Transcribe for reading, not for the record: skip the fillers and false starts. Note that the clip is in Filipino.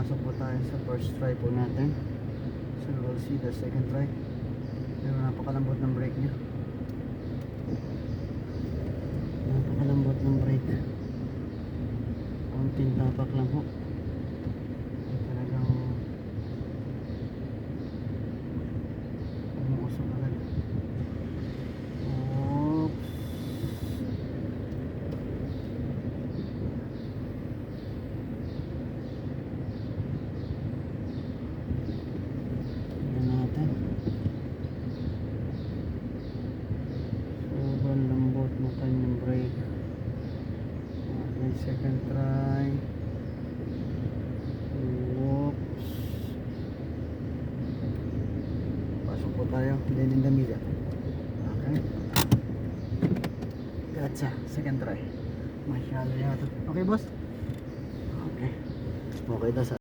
Pasok po tayo sa first try po natin. So we'll see the second try. Pero napakalambot ng brake niya. Napakalambot ng brake. Konting tapak lang po. Talagang umuusok agad. Oops. Tignan natin. Sobrang lambot ng kanyang brake. Okay, second try. Whoops. Pasok po tayo. Then in the middle. Okay. Gotcha. Second try. Masyado yata. Okay, boss? Okay. Okay, that's